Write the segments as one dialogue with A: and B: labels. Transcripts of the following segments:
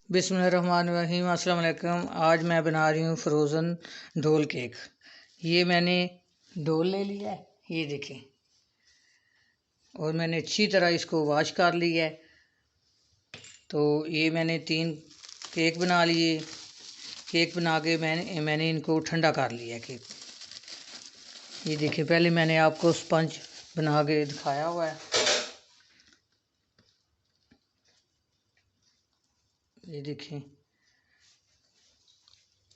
A: बिस्मिल्लाहिर्रहमानिर्रहीम। अस्सलाम वालेकुम। आज मैं बना रही हूँ फ्रोज़न ढोल केक। ये मैंने ढोल ले लिया है, ये देखें, और मैंने अच्छी तरह इसको वॉश कर लिया है। तो ये मैंने 3 केक बना लिए। केक बना के मैंने इनको ठंडा कर लिया है केक। ये देखिए, पहले मैंने आपको स्पंज बना के दिखाया हुआ है। ये देखिए,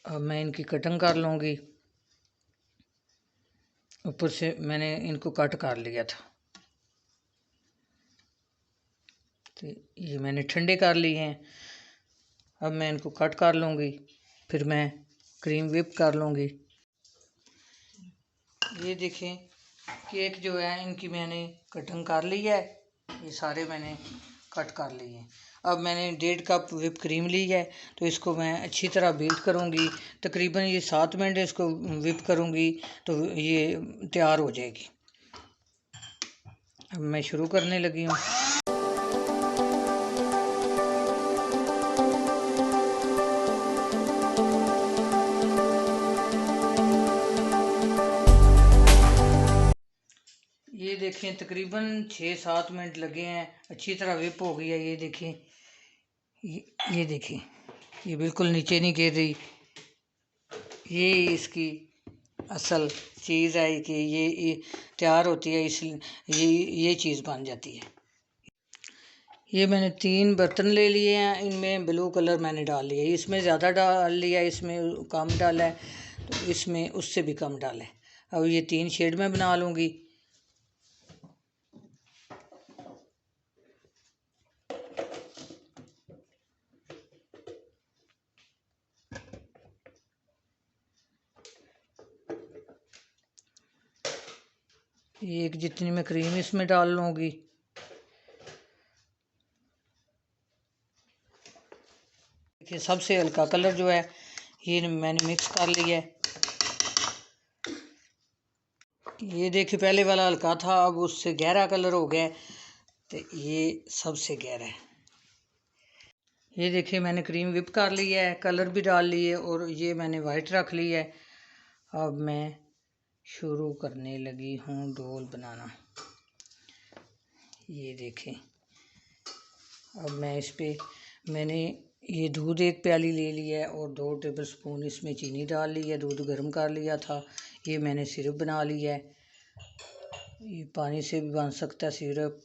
A: अब मैं इनकी कटिंग कर लूँगी। ऊपर से मैंने इनको कट कर लिया था, तो ये मैंने ठंडे कर लिए हैं। अब मैं इनको कट कर लूँगी, फिर मैं क्रीम व्हिप कर लूँगी। ये देखें, केक जो है इनकी मैंने कटिंग कर ली है। ये सारे मैंने कट कर लिए हैं। अब मैंने 1.5 कप व्हिप क्रीम ली है, तो इसको मैं अच्छी तरह बीट करूँगी। तकरीबन ये 7 मिनट इसको व्हिप करूँगी तो ये तैयार हो जाएगी। अब मैं शुरू करने लगी हूँ। ये देखें, तकरीबन 6-7 मिनट लगे हैं। अच्छी तरह व्हिप हो गई है। ये देखें, ये देखें, ये बिल्कुल नीचे नहीं गिर रही। ये इसकी असल चीज़ है कि ये तैयार होती है, इस ये चीज़ बन जाती है। ये मैंने 3 बर्तन ले लिए हैं। इनमें ब्लू कलर मैंने डाल लिया है। इसमें ज़्यादा डाल लिया, इसमें कम डाला है, तो इसमें उससे भी कम डाला है। अब ये 3 शेड में बना लूँगी। एक जितनी मैं क्रीम इसमें डाल लूँगी। देखिए, सबसे हल्का कलर जो है ये मैंने मिक्स कर लिया है। ये देखिए, पहले वाला हल्का था, अब उससे गहरा कलर हो गया है, तो ये सबसे गहरा है। ये देखिए, मैंने क्रीम व्हिप कर ली है, कलर भी डाल लिए, और ये मैंने वाइट रख ली है। अब मैं शुरू करने लगी हूँ डोल बनाना। ये देखें, अब मैं इस पे मैंने ये दूध 1 प्याली ले लिया है और 2 टेबलस्पून इसमें चीनी डाल ली है। दूध गर्म कर लिया था। ये मैंने सिरप बना लिया है। ये पानी से भी बन सकता है सिरप।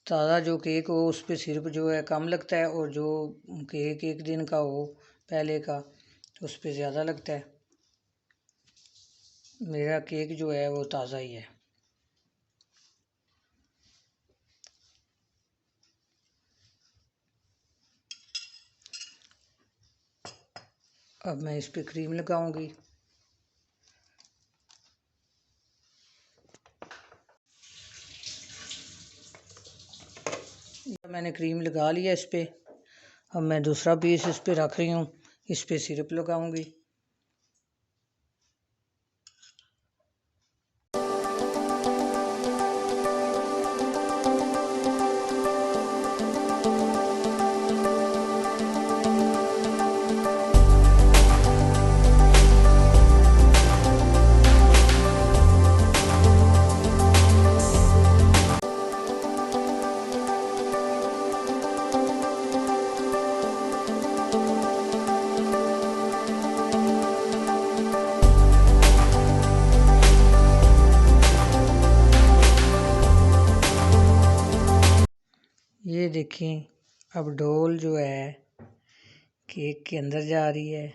A: ताज़ा जो केक हो उस पर सिरप जो है कम लगता है, और जो केक 1 दिन का हो पहले का तो उस पर ज़्यादा लगता है। मेरा केक जो है वो ताज़ा ही है। अब मैं इस पर क्रीम लगाऊंगी। मैंने क्रीम लगा लिया इस पर। अब मैं दूसरा पीस इस पर रख रही हूँ, इस पर सिरप लगाऊंगी। ये देखें, अब डोल जो है केक के अंदर जा रही है।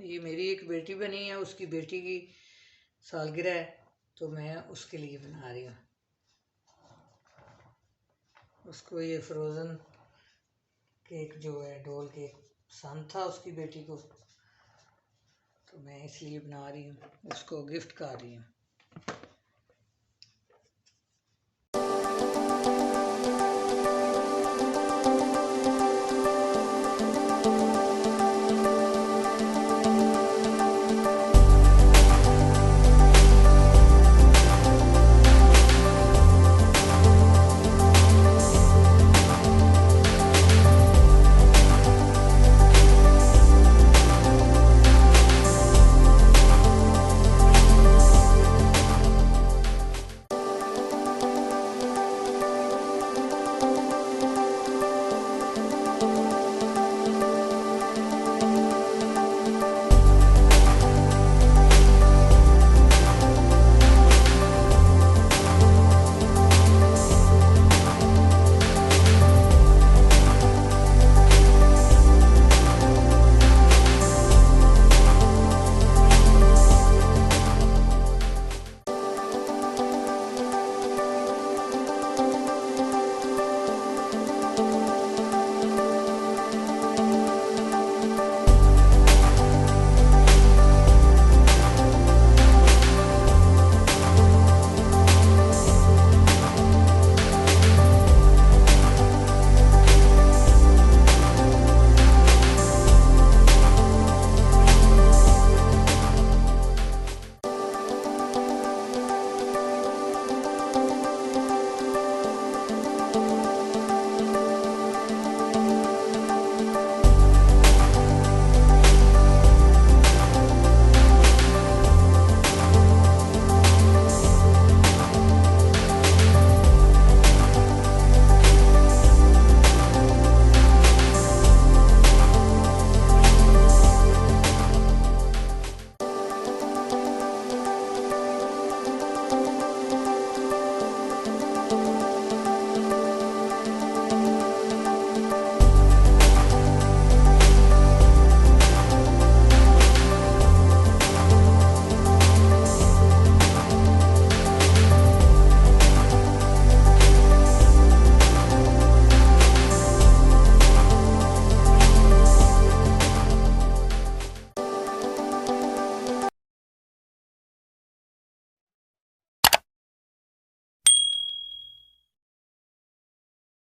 A: ये मेरी एक बेटी बनी है, उसकी बेटी की सालगिरह है तो मैं उसके लिए बना रही हूँ। उसको ये फ्रोज़न केक जो है, डोल केक पसंद था उसकी बेटी को, तो मैं इसलिए बना रही हूँ, उसको गिफ्ट कर रही हूँ।